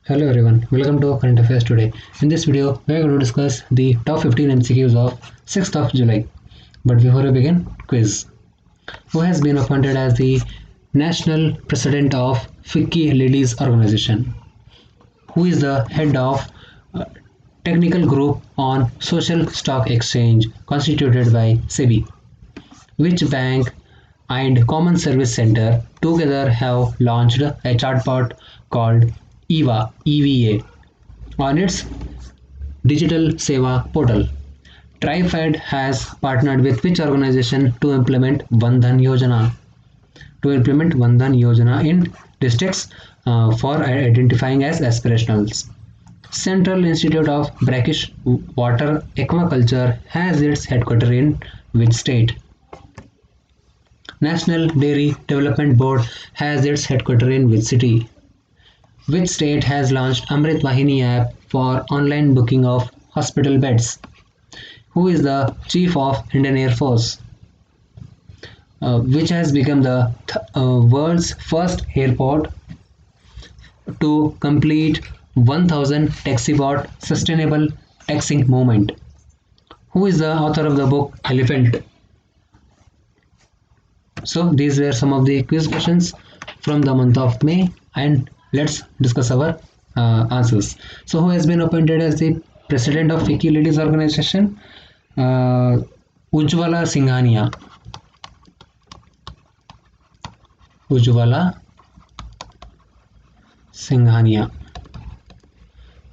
Hello everyone, welcome to Current Affairs today. In this video, we are going to discuss the top 15 MCQs of 6th of July. But before we begin, quiz. Who has been appointed as the National President of FICCI Ladies Organization? Who is the head of uh, Technical Group on Social Stock Exchange constituted by SEBI? Which bank and Common Service Center together have launched a chatbot called EVA on its Digital Seva portal? TriFed has partnered with which organization to implement Vandhan Yojana? In districts for identifying as aspirationals. Central Institute of Brackish Water Aquaculture has its headquarters in which state? National Dairy Development Board has its headquarters in which city? Which state has launched Amrit Vahini app for online booking of hospital beds? Who is the Chief of Indian Air Force? Which has become the world's first airport to complete 1000 taxibot sustainable taxing movement? Who is the author of the book Elephant? So these were some of the quiz questions from the month of May, and let's discuss our answers. So who has been appointed as the president of FICCI Ladies Organization? Ujjwala Singhania. Ujjwala Singhania.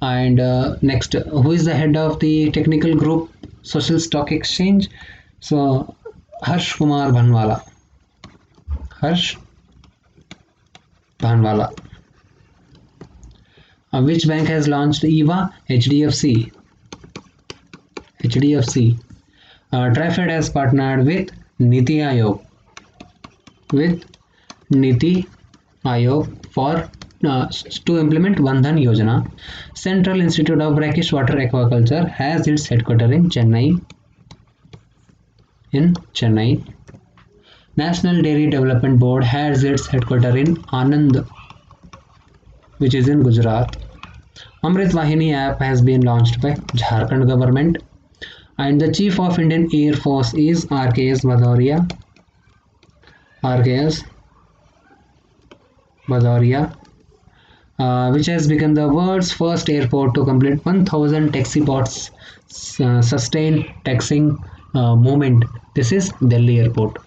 And next, who is the head of the technical group Social Stock Exchange? So Harsh Kumar Bhanwala. Harsh Bhanwala. Which bank has launched EVA? HDFC. HDFC. TriFed has partnered with Niti Aayog. With Niti Aayog for to implement Vandhan Yojana. Central Institute of Brackish Water Aquaculture has its headquarters in Chennai. National Dairy Development Board has its headquarters in Anand, which is in Gujarat. Amrit Vahini app has been launched by Jharkhand government, and the Chief of Indian Air Force is RKS Bhadauria. RKS Bhadauria, which has become the world's first airport to complete 1000 taxi bots sustained taxing movement. This is Delhi Airport.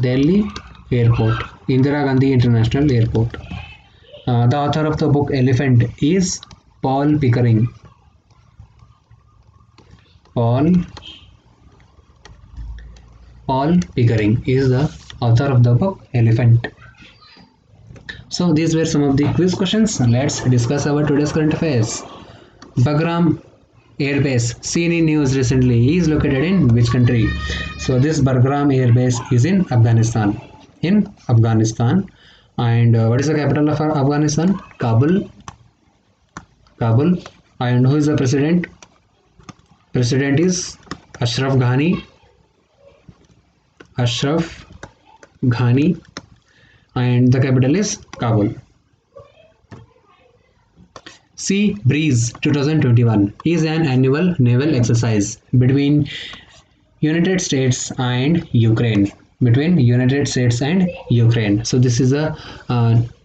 Delhi Airport, Indira Gandhi International Airport. The author of the book Elephant is Paul Pickering. Paul Pickering is the author of the book Elephant. So these were some of the quiz questions. Let's discuss our today's current affairs. Bagram Air Base seen in news recently is located in which country? So this Bagram Air Base is in Afghanistan. And what is the capital of Afghanistan? Kabul. And who is the president? President is Ashraf Ghani. And the capital is Kabul. Sea Breeze 2021 is an annual naval exercise between United States and Ukraine. So this is a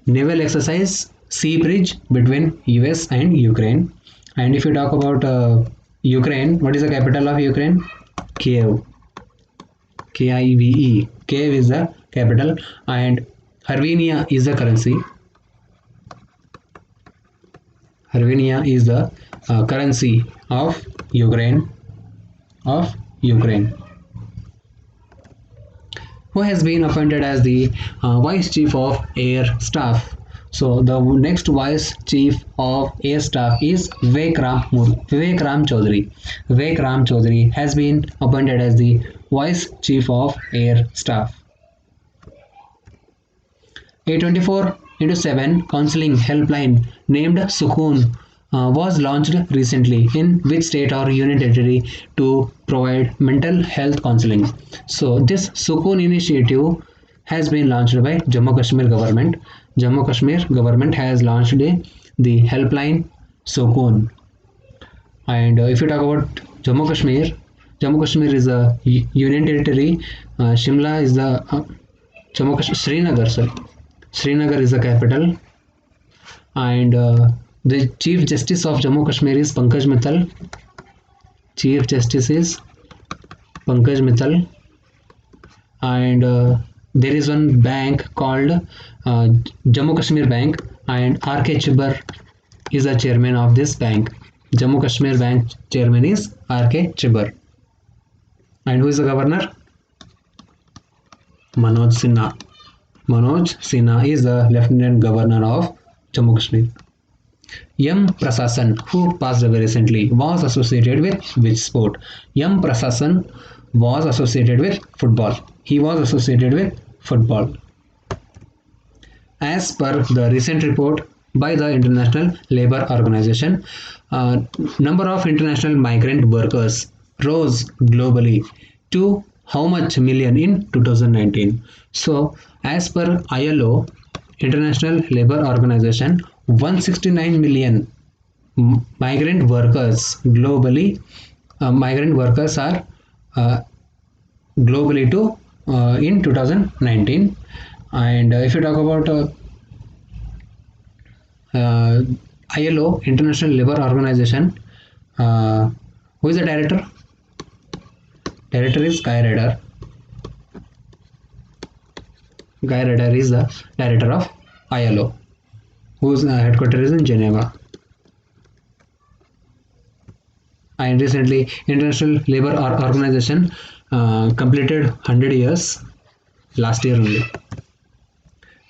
naval exercise, Sea Bridge between US and Ukraine. And if you talk about Ukraine, what is the capital of Ukraine? Kiev. Kieve. Kiev is the capital, and Hryvnia is the currency. Hryvnia is the currency of Ukraine. Who has been appointed as the Vice Chief of Air Staff? So the next Vice Chief of Air Staff is Vivek Ram Chaudhary. Vivek Ram Chaudhary has been appointed as the Vice Chief of Air Staff. A 24/7 counseling helpline named Sukoon was launched recently in which state or union territory to provide mental health counseling. So this Sukoon initiative has been launched by Jammu Kashmir government. Jammu Kashmir government has launched the helpline Sokun. And if you talk about Jammu Kashmir, Jammu Kashmir is a union territory. Shimla is the Jammu Kashmir, Srinagar, sorry. Srinagar is the capital. And the Chief Justice of Jammu Kashmir is Pankaj Mittal. Chief Justice is Pankaj Mittal. And there is one bank called Jammu Kashmir Bank, and R.K. Chibbar is the chairman of this bank. Jammu Kashmir Bank chairman is R.K. Chibbar. And who is the governor? Manoj Sinha. Manoj Sinha is the lieutenant governor of Jammu Kashmir. Yam Prasasan, who passed away recently, was associated with which sport? Yam Prasasan was associated with football. He was associated with football. As per the recent report by the International Labour Organization, number of international migrant workers rose globally to how much million in 2019? So, as per ILO, International Labour Organization, 169 million migrant workers globally. Migrant workers are globally to in 2019. And if you talk about ILO, International Labour Organization, who is the director? Director is Guy Ryder. Guy Ryder is the director of ILO, whose headquarters is in Geneva. And recently, International Labour Organization completed 100 years last year only.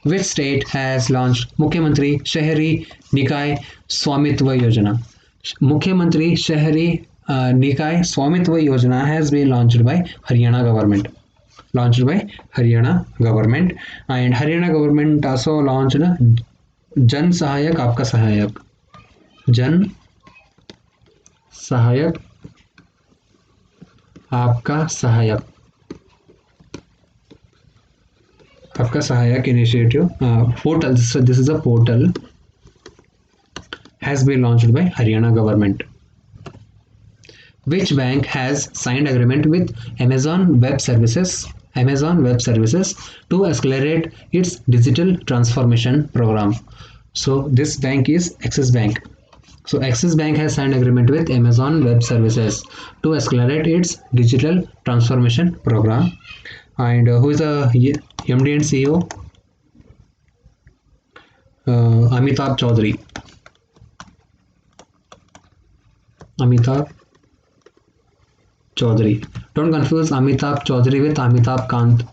Which state has launched Mukhyamantri Shahari Nikai Swamitva Yojana? Mukhyamantri Shahari Nikai Swamitva Yojana has been launched by Haryana government. Launched by Haryana government, and Haryana government also launched Jan Sahayak Aapka Sahayak. Jan Sahayak Aapka Sahayak. Aapka Sahayak initiative portal. So this is a portal has been launched by Haryana government. Which bank has signed agreement with Amazon Web Services? Amazon Web Services to accelerate its digital transformation program. So this bank is Axis Bank. So Axis Bank has signed agreement with Amazon Web Services to accelerate its digital transformation program. And who is the MD and CEO? Amitabh Chaudhary. Amitabh Chaudhary. Don't confuse Amitabh Chaudhary with Amitabh Kant.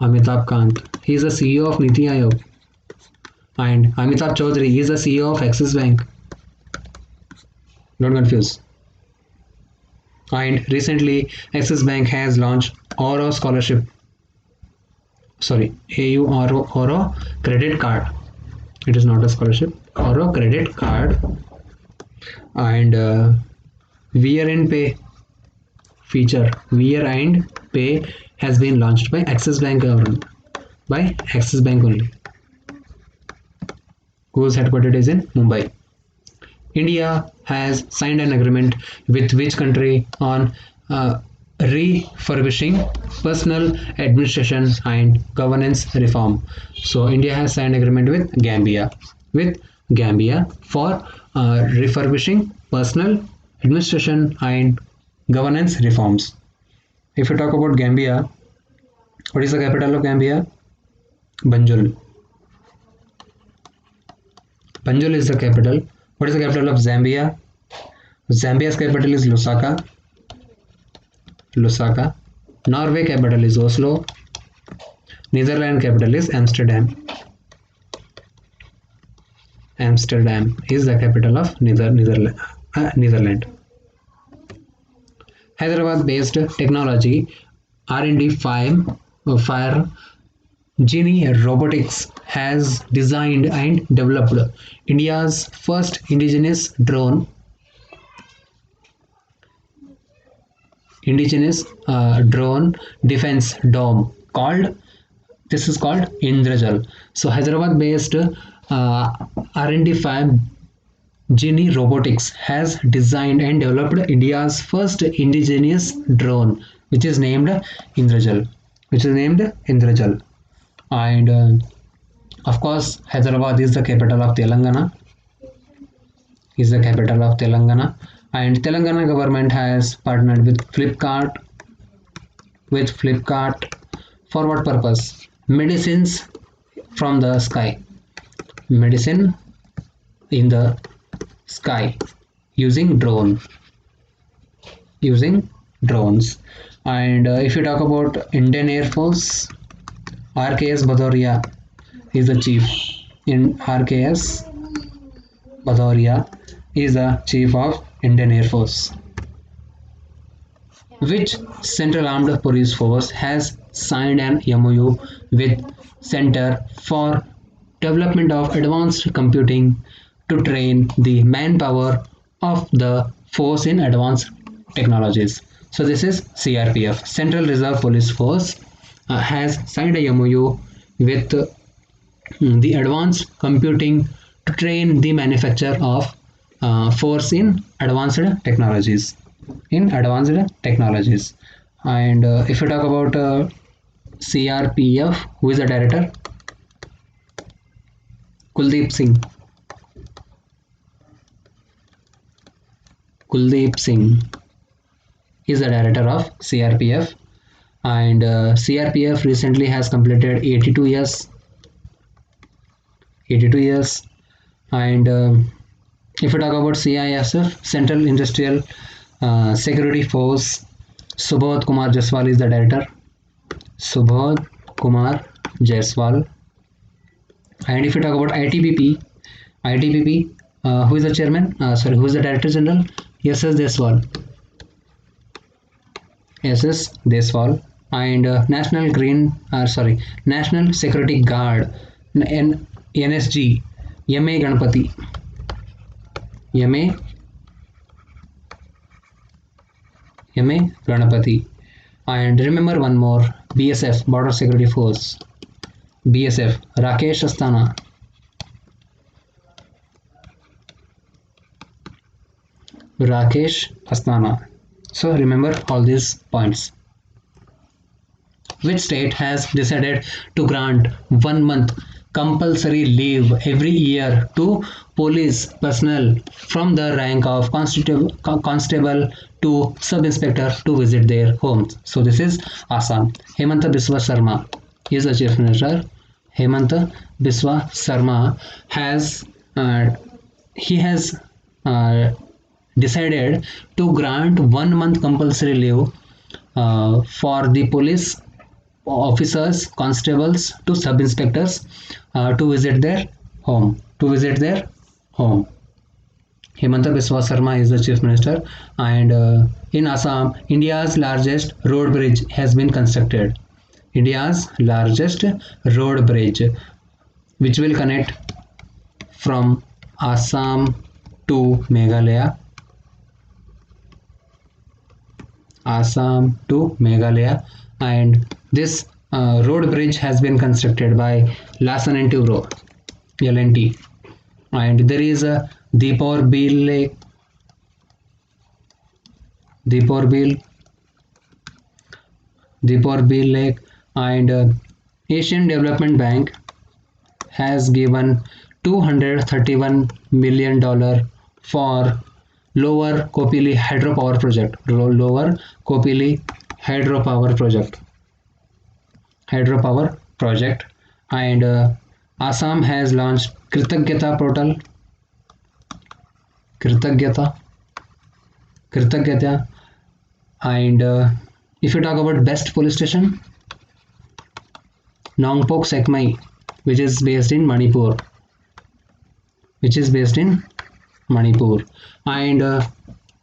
Amitabh Kant. He is the CEO of Niti Aayog. And Amitabh Chaudhary is the CEO of Axis Bank. Don't confuse. And recently, Axis Bank has launched Auro Scholarship. Sorry, AURO Auro Credit Card. It is not a scholarship. Auro Credit Card. And Wear and Pay feature. Wear and Pay has been launched by Axis Bank government. By Axis Bank only, whose headquarters is in Mumbai. India has signed an agreement with which country on refurbishing personal administration and governance reform? So India has signed agreement with Gambia for refurbishing personal administration and governance reforms. If you talk about Gambia, what is the capital of Gambia? Banjul. Banjul is the capital. What is the capital of Zambia? Zambia's capital is Lusaka. Lusaka. Norway capital is Oslo. Netherlands capital is Amsterdam. Amsterdam is the capital of Netherlands. Hyderabad-based technology R&D firm Genie Robotics has designed and developed India's first indigenous drone defense dome called this is called Indrajal. So Hyderabad based R&D firm Genie Robotics has designed and developed India's first indigenous drone, which is named Indrajal. And of course, Hyderabad is the capital of Telangana. And Telangana government has partnered with Flipkart for what purpose? Medicines from the sky. Medicine in the sky using drones. And if you talk about Indian Air Force, RKS Bhadoria is the chief. In RKS Bhadoria is the chief of Indian Air Force. Which Central Armed Police Force has signed an MOU with Center for Development of Advanced Computing to train the manpower of the force in advanced technologies. So this is CRPF, Central Reserve Police Force, has signed a MOU with the advanced computing to train the manufacture of force in advanced technologies. And if you talk about CRPF, who is the director? Kuldeep Singh is the director of CRPF, and CRPF recently has completed 82 years. And if you talk about CISF, Central Industrial Security Force, Subodh Kumar Jaiswal is the director. And if you talk about ITBP, who is the chairman? Who is the director general? SS Deswal. And National Security Guard, NSG, MA Ganapati. And remember one more, BSF, Border Security Force, BSF, Rakesh Asthana. So remember all these points. Which state has decided to grant 1 month compulsory leave every year to police personnel from the rank of constable to sub-inspector to visit their homes? So this is Assam. Hemanta Biswa Sarma is the chief minister. Hemanta Biswa Sarma has decided to grant 1 month compulsory leave for the police officers, constables to sub-inspectors to visit their home. Hemanta Biswa Sarma is the chief minister. And in Assam, India's largest road bridge has been constructed. India's largest road bridge, which will connect from Assam to Meghalaya. And this road bridge has been constructed by Larsen and Toubro, L&T. And there is a Deepor Beal Lake. And Asian Development Bank has given $231 million for Lower Kopili hydropower project. And Assam has launched Kritagyata portal. And if you talk about best police station, Nongpok Sekmai, which is based in Manipur. And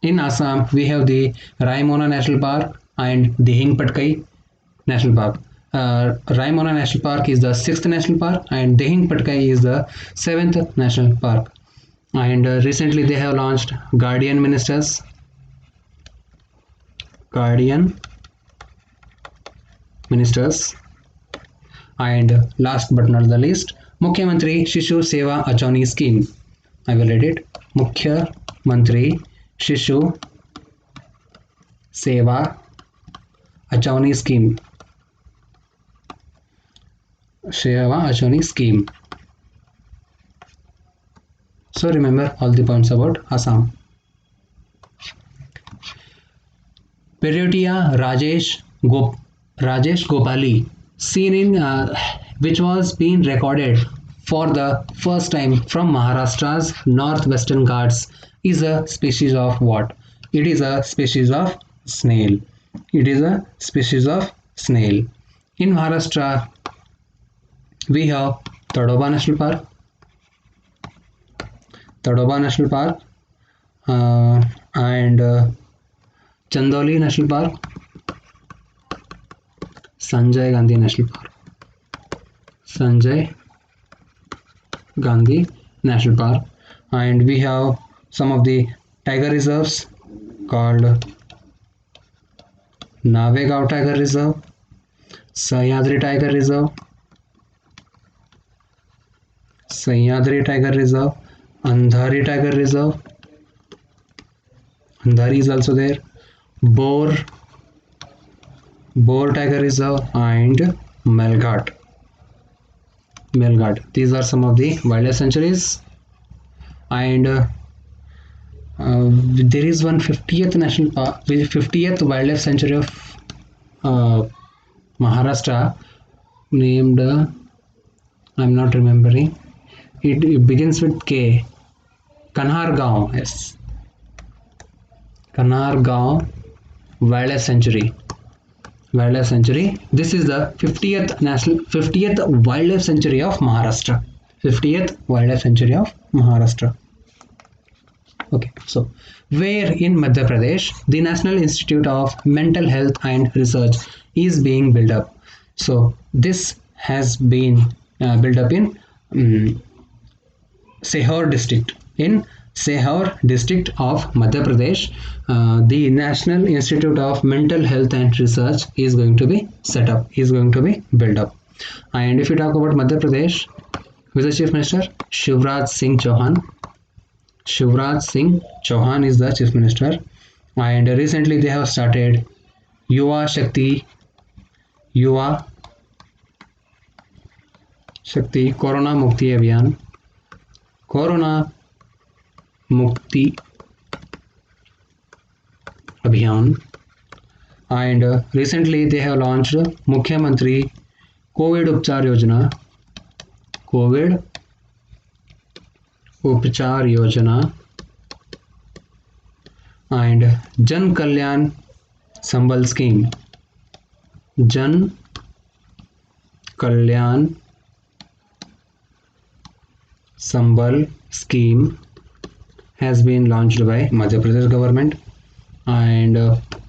in Assam, we have the Raimona National Park and Dihing Patkai National Park. Raimona National Park is the 6th national park, and Dihing Patkai is the 7th national park. And recently they have launched Guardian Ministers. And last but not the least, Mukhyamantri Shishu Seva Achoni Scheme. I will read it. Mukhyamantri Shishu Seva Achoni Scheme. Seva Achoni Scheme. So remember all the points about Assam. Perotia Rajesh Gopali, seen in which was being recorded for the first time from Maharashtra's northwestern Ghats, is a species of what? It is a species of snail. It is a species of snail. In Maharashtra, we have Tadoba National Park, and Chandoli National Park, Sanjay Gandhi National Park, and we have some of the tiger reserves called Navegaon Tiger Reserve, Sahyadri Tiger Reserve, Andhari Tiger Reserve, Andhari is also there, Bor Tiger Reserve, and Melghat. These are some of the wildlife sanctuaries, and there is one 50th national park, 50th wildlife sanctuary of Maharashtra named I'm not remembering. It begins with K. Kanhargaon, yes. Kanhargaon Wildlife Sanctuary. This is the 50th Wildlife Sanctuary of Maharashtra. 50th Wildlife Sanctuary of Maharashtra. Okay, so where in Madhya Pradesh the National Institute of Mental Health and Research is being built up. So this has been built up in Sehor district. In Sehor district of Madhya Pradesh, the National Institute of Mental Health and Research is going to be set up, is going to be built up. And if you talk about Madhya Pradesh, who is the Chief Minister? Shivraj Singh Chauhan. Shivraj Singh Chauhan is the Chief Minister. And recently they have started Yuva Shakti Corona Mukti Abhiyan. Corona Mukti Abhiyan, and recently they have launched Mukhyamantri COVID Upchar Yojana, and Jan Kalyan Sambal Scheme. Jan Kalyan Sambal Scheme has been launched by Madhya Pradesh government, and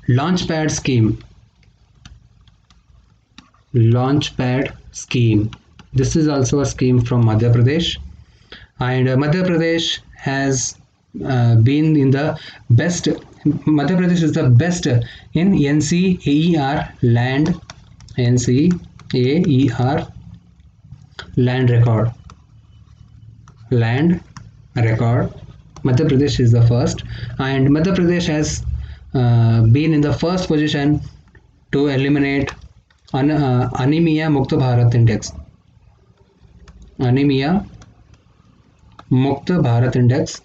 Launchpad scheme. This is also a scheme from Madhya Pradesh, and Madhya Pradesh has been in the best. Madhya Pradesh is the best in NCAER land record. Madhya Pradesh is the first, and Madhya Pradesh has been in the first position to eliminate Anemia Mukta Bharat Index. Anemia Mukta Bharat Index.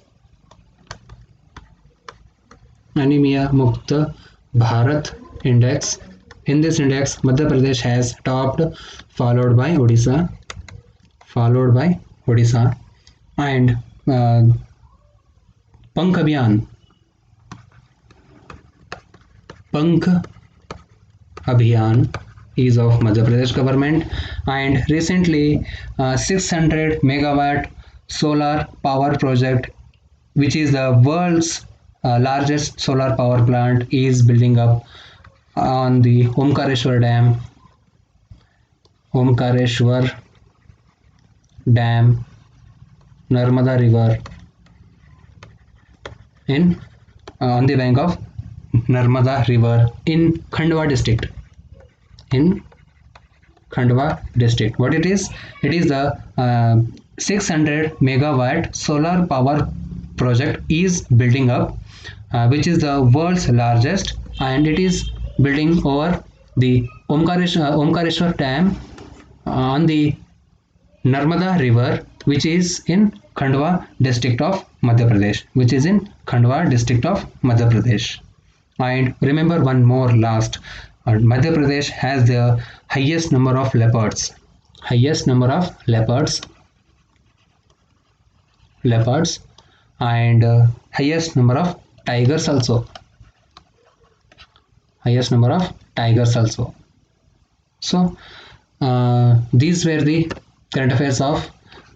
Anemia Mukta Bharat Index. In this index, Madhya Pradesh has topped, followed by Odisha, and Pankh Abhiyan is of Madhya Pradesh government, and recently 600 megawatt solar power project, which is the world's largest solar power plant, is building up on the Omkareshwar Dam, Narmada River, on the bank of Narmada River in Khandwa district. Khandwa district. What it is? It is the 600 megawatt solar power project is building up, which is the world's largest, and it is building over the Omkareshwar Dam on the Narmada River, which is in Khandwa district of Madhya Pradesh, which is in Khandwa district of Madhya Pradesh. And remember one more last. Madhya Pradesh has the highest number of leopards. Highest number of leopards, and highest number of tigers also. Highest number of tigers also. So these were the current affairs of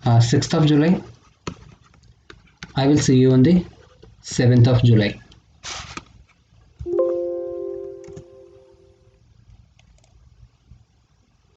6th of July. I will see you on the 7th of July.